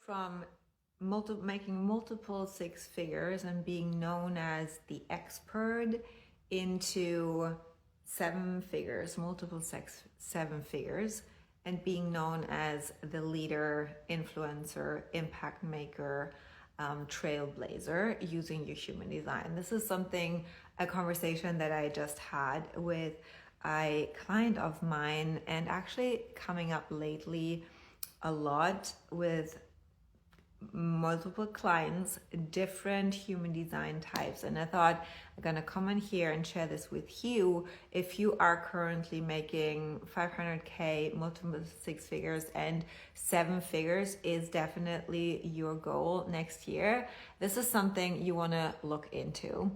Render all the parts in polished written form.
from making multiple six figures and being known as the expert into seven figures, multiple seven figures, and being known as the leader, influencer, impact maker, trailblazer using your human design. This is a conversation that I just had with a client of mine, and actually coming up lately a lot with multiple clients, different human design types. And I thought I'm gonna come in here and share this with you. If you are currently making 500K, multiple six figures, and seven figures is definitely your goal next year, this is something you wanna look into.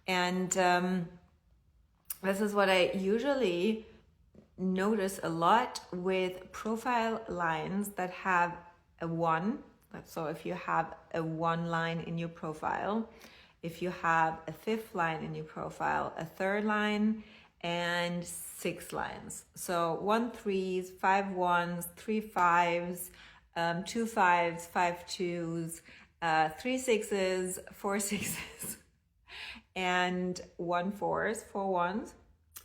And this is what I usually notice a lot with profile lines that have a one. So if you have a one line in your profile, if you have a fifth line in your profile, a third line, and six lines. So 1 3s, 5 1s, 3 5s, 2 5s, 5 2s, 3 6s, 4 6s, and 1 4s, 4 1s.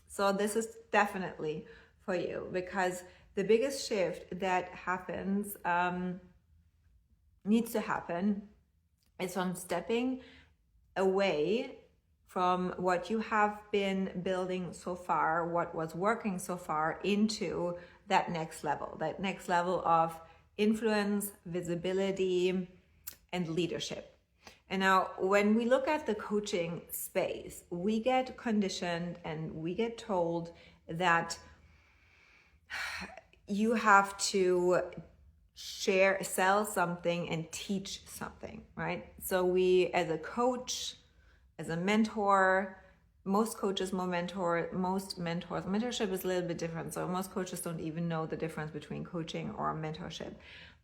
So this is definitely for you, because the biggest shift that happens, needs to happen, is from stepping away from what you have been building so far, what was working so far, into that next level of influence, visibility, and leadership. And now when we look at the coaching space, we get conditioned and we get told that you have to sell something and teach something, right? So we, as a coach, as a mentor, most coaches, mentorship is a little bit different. So most coaches don't even know the difference between coaching or mentorship.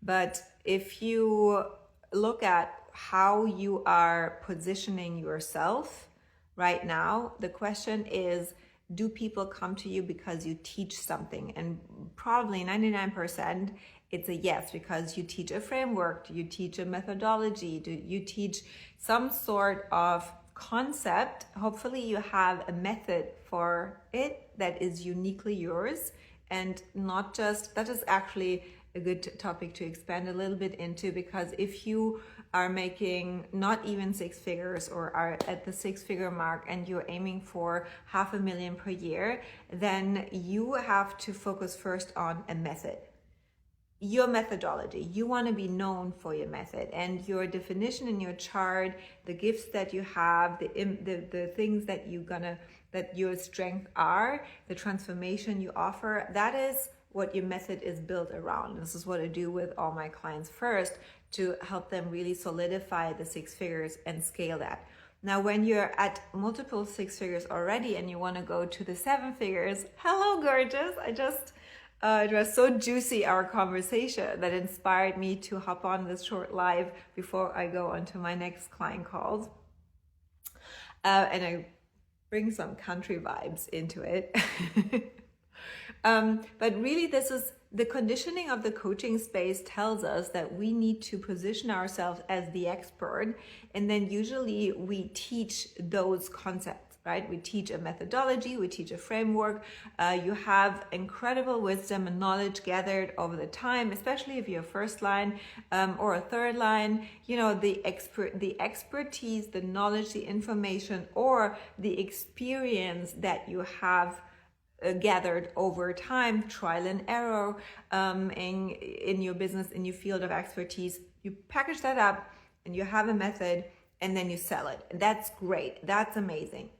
But if you look at how you are positioning yourself right now, the question is, do people come to you because you teach something? And probably 99%, it's a yes, because you teach a framework, you teach a methodology, you teach some sort of concept. Hopefully you have a method for it that is uniquely yours, and not just, that is actually a good topic to expand a little bit into, because if you are making not even six figures, or are at the six-figure mark, and you're aiming for $500,000 per year, then you have to focus first on a method. Your methodology. You want to be known for your method, and your definition in your chart, the gifts that you have, the things that that your strengths are, the transformation you offer. That is what your method is built around. This is what I do with all my clients first, to help them really solidify the six figures and scale that. Now, when you're at multiple six figures already and you want to go to the seven figures, hello, gorgeous. It was so juicy, our conversation, that inspired me to hop on this short live before I go on to my next client calls. And I bring some country vibes into it. But really, this is the conditioning of the coaching space tells us that we need to position ourselves as the expert. And then usually we teach those concepts, right? We teach a methodology, we teach a framework. You have incredible wisdom and knowledge gathered over the time, especially if you're first line or a third line. You know, the expertise, the knowledge, the information, or the experience that you have gathered over time, trial and error, in your business, in your field of expertise. You package that up and you have a method, and then you sell it. That's great. That's amazing.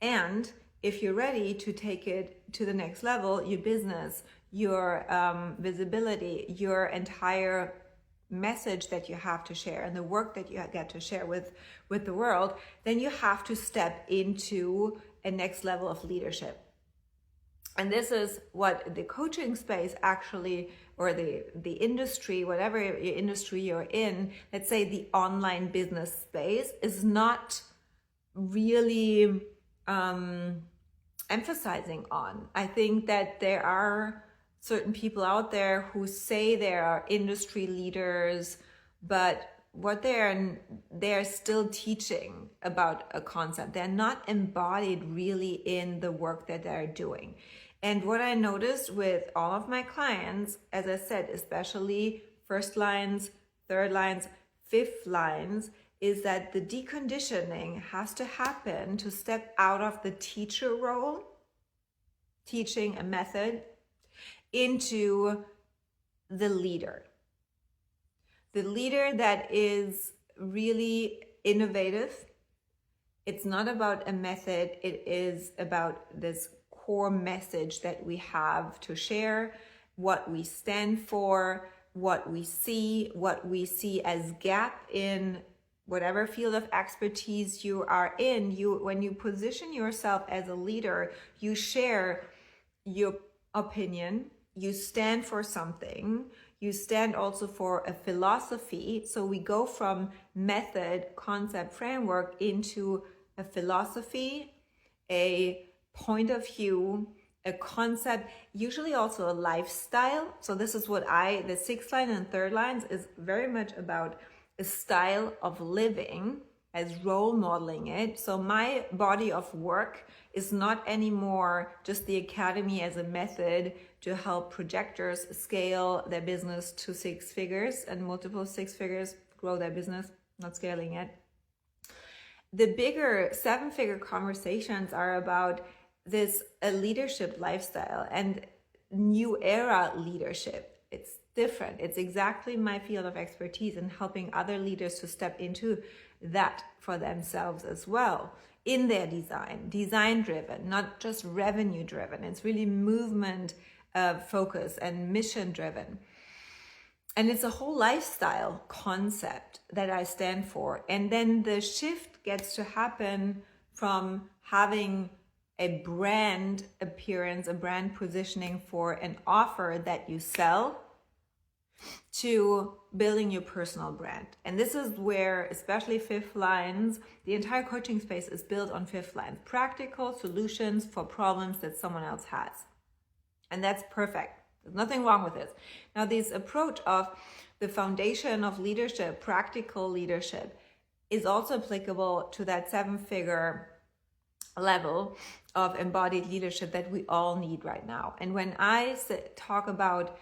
And if you're ready to take it to the next level, your business, your visibility, your entire message that you have to share, and the work that you get to share with the world, then you have to step into a next level of leadership. And this is what the coaching space actually, or the industry, whatever industry you're in, let's say the online business space, is not really emphasizing on. I think that there are certain people out there who say they are industry leaders, but what they're still teaching about a concept. They're not embodied really in the work that they're doing. And what I noticed with all of my clients, as I said, especially first lines, third lines, fifth lines, is that the deconditioning has to happen to step out of the teacher role, teaching a method, into the leader. The leader that is really innovative. It's not about a method, it is about this core message that we have to share, what we stand for, what we see as gap in whatever field of expertise you are in. When you position yourself as a leader, you share your opinion, you stand for something, you stand also for a philosophy. So we go from method, concept, framework into a philosophy, a point of view, a concept, usually also a lifestyle. So this is what the sixth line and third lines is very much about a style of living, as role modeling it. So my body of work is not anymore just the academy as a method to help projectors scale their business to 6 figures and multiple 6 figures, grow their business, not scaling it. The bigger 7-figure conversations are about this a leadership lifestyle and new era leadership. It's different. It's exactly my field of expertise in helping other leaders to step into that for themselves as well in their design driven, not just revenue driven. It's really movement focus and mission driven. And it's a whole lifestyle concept that I stand for. And then the shift gets to happen from having a brand appearance, a brand positioning for an offer that you sell, to building your personal brand. And this is where, especially fifth lines, the entire coaching space is built on fifth lines, practical solutions for problems that someone else has. And that's perfect. There's nothing wrong with this. Now, this approach of the foundation of leadership, practical leadership, is also applicable to that 7-figure level of embodied leadership that we all need right now. And when I talk about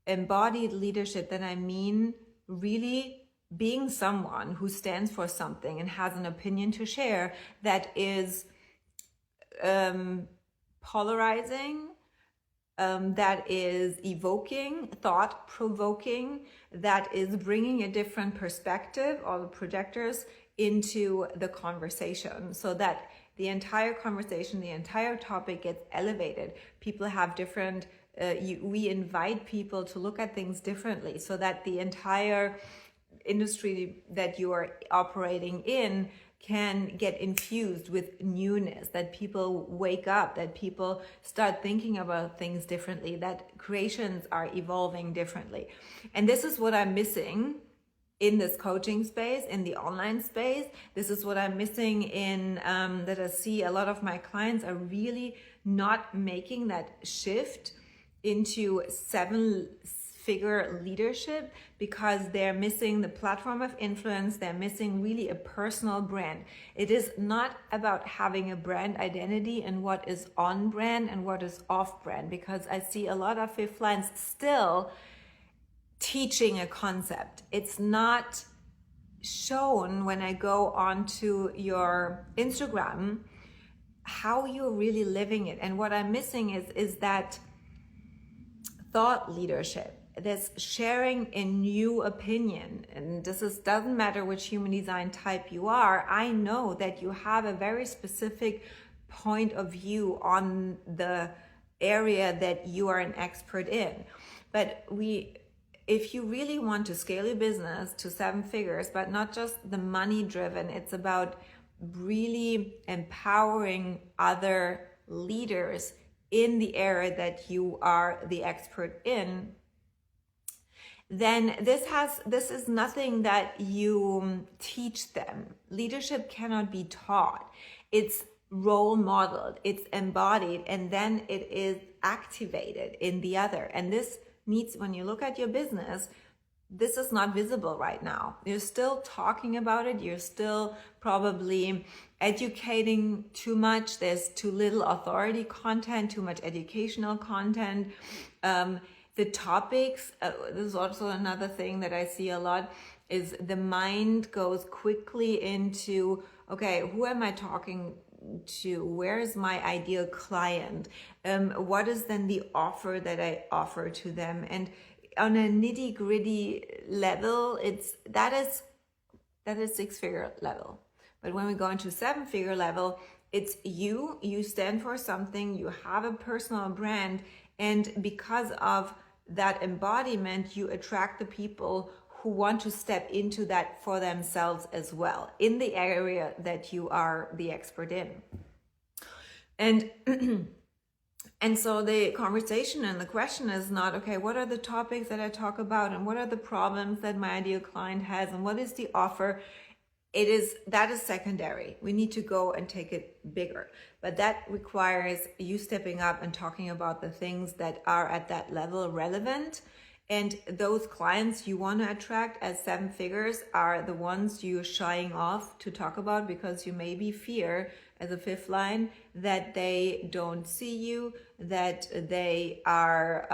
embodied leadership, then I mean really being someone who stands for something and has an opinion to share that is polarizing, that is evoking, thought-provoking, that is bringing a different perspective, all the projectors, into the conversation, so that the entire conversation, the entire topic gets elevated. People have different we invite people to look at things differently, so that the entire industry that you are operating in can get infused with newness, that people wake up, that people start thinking about things differently, that creations are evolving differently. And this is what I'm missing in this coaching space, in the online space. This is what I'm missing in that I see a lot of my clients are really not making that shift into 7-figure leadership, because they're missing the platform of influence. They're missing really a personal brand. It is not about having a brand identity and what is on brand and what is off brand, because I see a lot of fifth lines still teaching a concept. It's not shown when I go onto your Instagram how you're really living it. And what I'm missing is that thought leadership, this sharing a new opinion. And doesn't matter which human design type you are. I know that you have a very specific point of view on the area that you are an expert in. But if you really want to scale your business to 7 figures, but not just the money driven, it's about really empowering other leaders in the area that you are the expert in, then this is nothing that you teach them. Leadership cannot be taught. It's role modeled, it's embodied, and then it is activated in the other. And this needs, when you look at your business, this is not visible right now. You're still talking about it. You're still probably educating too much. There's too little authority content, too much educational content. The topics, this is also another thing that I see a lot, is the mind goes quickly into, okay, who am I talking to? Where is my ideal client? What is then the offer that I offer to them? And on a nitty gritty level, that is 6-figure level. But when we go into 7-figure level, it's you stand for something, you have a personal brand, and because of that embodiment, you attract the people who want to step into that for themselves as well, in the area that you are the expert in. And and so the conversation and the question is not, okay, what are the topics that I talk about, and what are the problems that my ideal client has, and what is the offer? That is secondary. We need to go and take it bigger. But that requires you stepping up and talking about the things that are at that level relevant. And those clients you want to attract as 7 figures are the ones you're shying off to talk about because you maybe fear, as a 5th line, that they don't see you, that they are,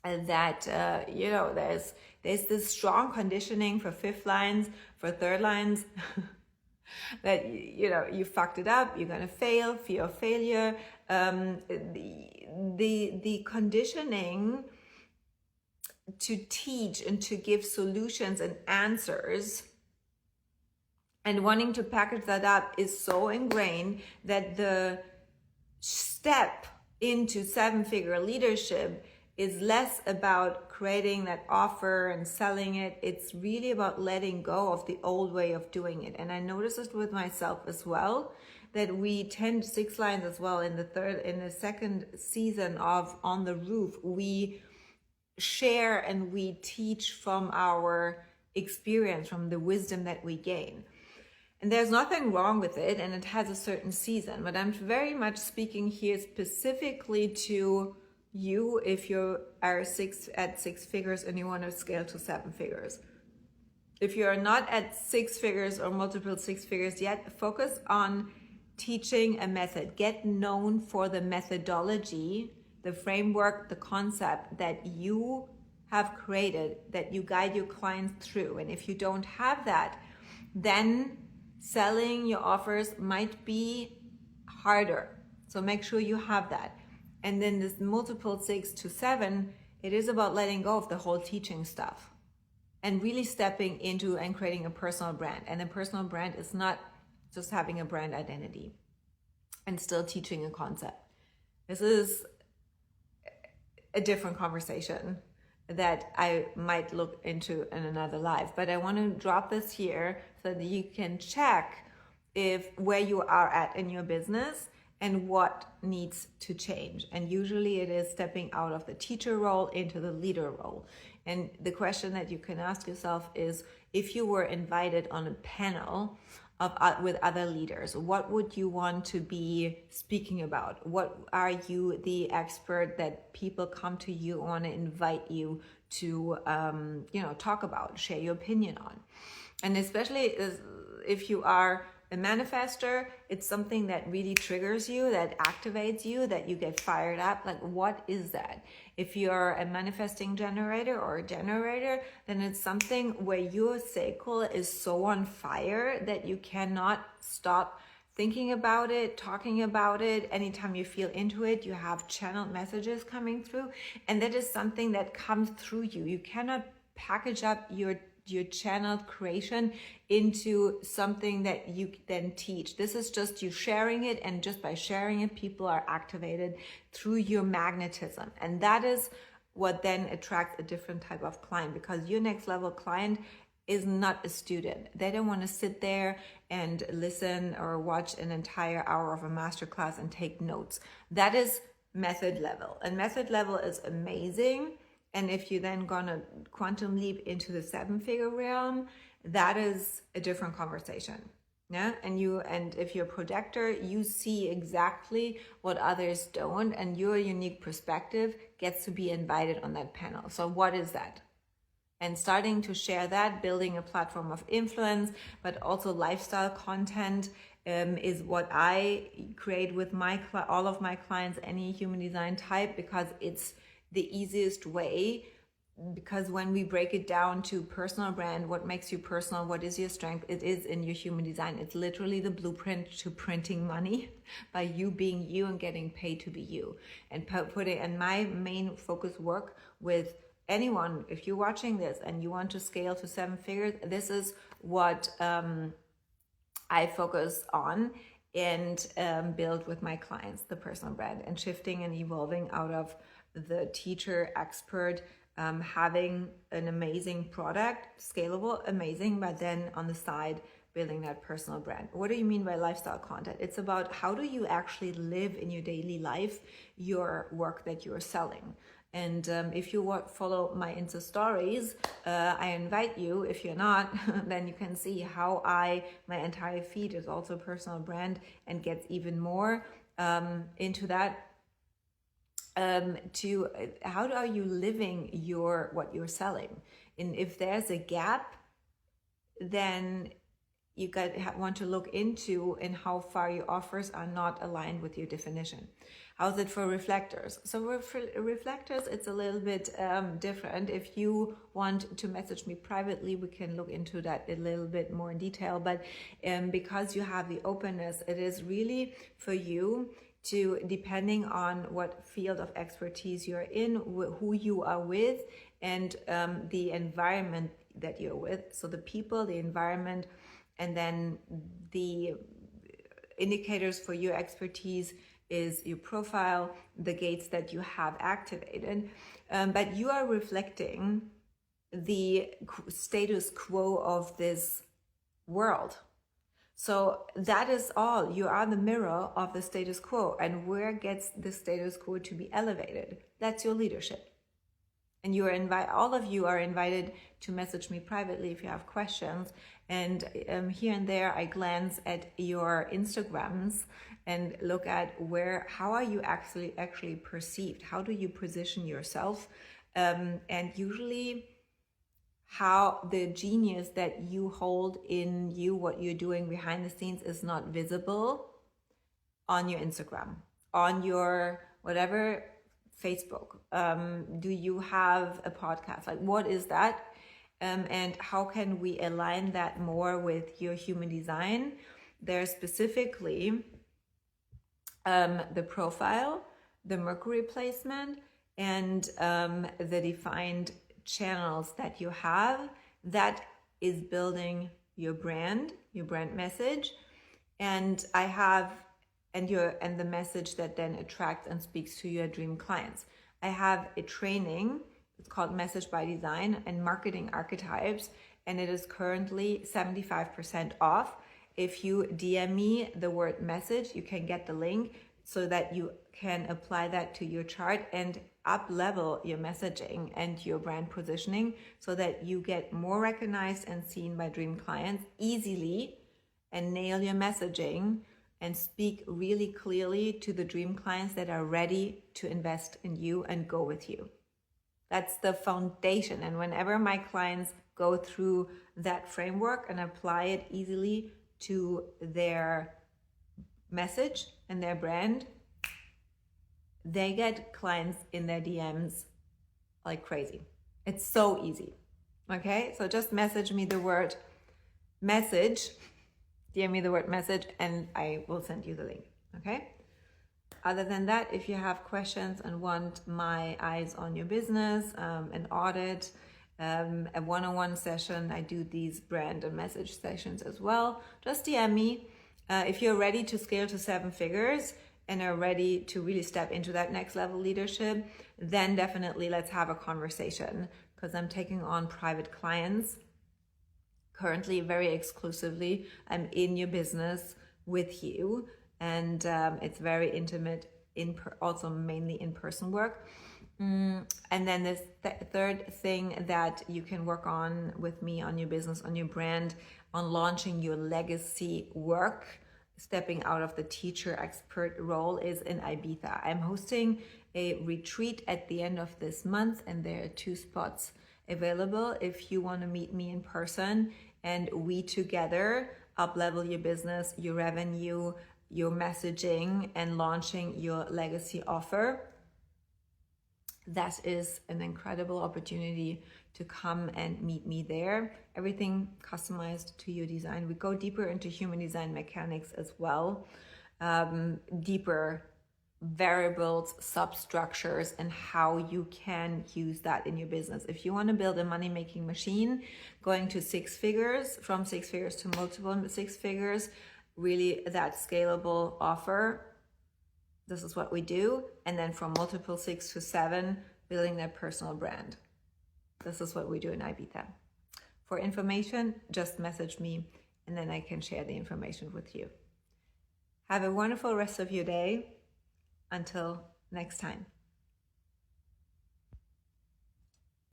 there's this strong conditioning for 5th lines, for 3rd lines, that, you fucked it up, you're going to fail, fear of failure. The conditioning to teach and to give solutions and answers and wanting to package that up is so ingrained that the step into 7-figure leadership is less about creating that offer and selling it. It's really about letting go of the old way of doing it. And I noticed it with myself as well, that we tend, 6 lines as well, in the 2nd season of On the Roof, we share and we teach from our experience, from the wisdom that we gain. And there's nothing wrong with it, and it has a certain season, but I'm very much speaking here specifically to you if you are at 6 figures and you want to scale to 7 figures. If you're not at 6 figures or multiple 6 figures yet, focus on teaching a method. Get known for the methodology, the framework, the concept that you have created, that you guide your clients through. And if you don't have that, then selling your offers might be harder. So make sure you have that. And then this multiple 6 to 7, it is about letting go of the whole teaching stuff and really stepping into and creating a personal brand. And a personal brand is not just having a brand identity and still teaching a concept. This is a different conversation that I might look into in another live, but I want to drop this here so that you can check where you are at in your business and what needs to change. And usually it is stepping out of the teacher role into the leader role. And the question that you can ask yourself is, if you were invited on a panel with other leaders, what would you want to be speaking about? What are you the expert that people come to you, want to invite you to talk about, share your opinion on? And especially if you are a manifester, it's something that really triggers you, that activates you, that you get fired up. Like, what is that? If you're a manifesting generator or a generator, then it's something where your cycle is so on fire that you cannot stop thinking about it, talking about it. Anytime you feel into it, you have channeled messages coming through, and that is something that comes through you. You cannot package up your channeled creation into something that you then teach. This is just you sharing it, and just by sharing it, people are activated through your magnetism. And that is what then attracts a different type of client, because your next level client is not a student. They don't want to sit there and listen or watch an entire hour of a masterclass and take notes. That is method level, and method level is amazing. And if you then gonna quantum leap into the 7-figure realm, that is a different conversation. Yeah, and if you're a projector, you see exactly what others don't, and your unique perspective gets to be invited on that panel. So what is that? And starting to share that, building a platform of influence, but also lifestyle content is what I create with all of my clients, any human design type, because it's the easiest way. Because when we break it down to personal brand, what makes you personal, what is your strength, it is in your human design. It's literally the blueprint to printing money by you being you and getting paid to be you. And putting, and my main focus work with anyone, if you're watching this and you want to scale to 7 figures, this is what I focus on and build with my clients, the personal brand, and shifting and evolving out of the teacher expert, having an amazing product, scalable, amazing, but then on the side, building that personal brand. What do you mean by lifestyle content? It's about how do you actually live in your daily life, your work that you're selling. And if you follow my Insta stories, I invite you, if you're not, then you can see how my entire feed is also personal brand and gets even more into that. To how are you living what you're selling? And if there's a gap, then you want to look into and how far your offers are not aligned with your definition. How's it for reflectors? So for reflectors, it's a little bit different. If you want to message me privately, we can look into that a little bit more in detail. But because you have the openness, it is really for you to, depending on what field of expertise you're in, who you are with, and the environment that you're with. So the people, the environment, and then the indicators for your expertise is your profile, the gates that you have activated, but you are reflecting the status quo of this world. So that is all. You are the mirror of the status quo. And where gets the status quo to be elevated? That's your leadership. And all of you are invited to message me privately if you have questions. And here and there, I glance at your Instagrams and look at how are you actually perceived? How do you position yourself? And usually how the genius that you hold in you, what you're doing behind the scenes, is not visible on your Instagram, on your whatever, Facebook. Do you have a podcast? Like, what is that? And how can we align that more with your human design? There's specifically the profile, the Mercury placement, and the defined channels that you have that is building your brand message, and the message that then attracts and speaks to your dream clients. I have a training, it's called Message by Design and Marketing Archetypes, and it is currently 75% off. If you DM me the word message, you can get the link so that you can apply that to your chart and up level your messaging and your brand positioning so that you get more recognized and seen by dream clients easily, and nail your messaging and speak really clearly to the dream clients that are ready to invest in you and go with you. That's the foundation. And whenever my clients go through that framework and apply it easily to their message and their brand, they get clients in their DMs like crazy. It's so easy. Okay, so just message me the word message, DM me the word message, and I will send you the link. Okay. Other than that, if you have questions and want my eyes on your business, an audit, a one-on-one session, I do these brand and message sessions as well. Just DM me. If you're ready to scale to 7 figures and are ready to really step into that next level leadership, then definitely let's have a conversation, because I'm taking on private clients currently, very exclusively. I'm in your business with you, and it's very intimate, also mainly in-person work. And then this third thing that you can work on with me on your business, on your brand, on launching your legacy work, stepping out of the teacher expert role, is in Ibiza. I'm hosting a retreat at the end of this month, and there are 2 spots available if you want to meet me in person and we together up-level your business, your revenue, your messaging, and launching your legacy offer. That is an incredible opportunity to come and meet me there. Everything customized to your design. We go deeper into human design mechanics as well, deeper variables, substructures, and how you can use that in your business. If you want to build a money-making machine, going to 6 figures, from 6 figures to multiple 6 figures, really that scalable offer, this is what we do. And then from multiple 6 to 7, building their personal brand. This is what we do in Ibiza. For information, just message me and then I can share the information with you. Have a wonderful rest of your day. Until next time.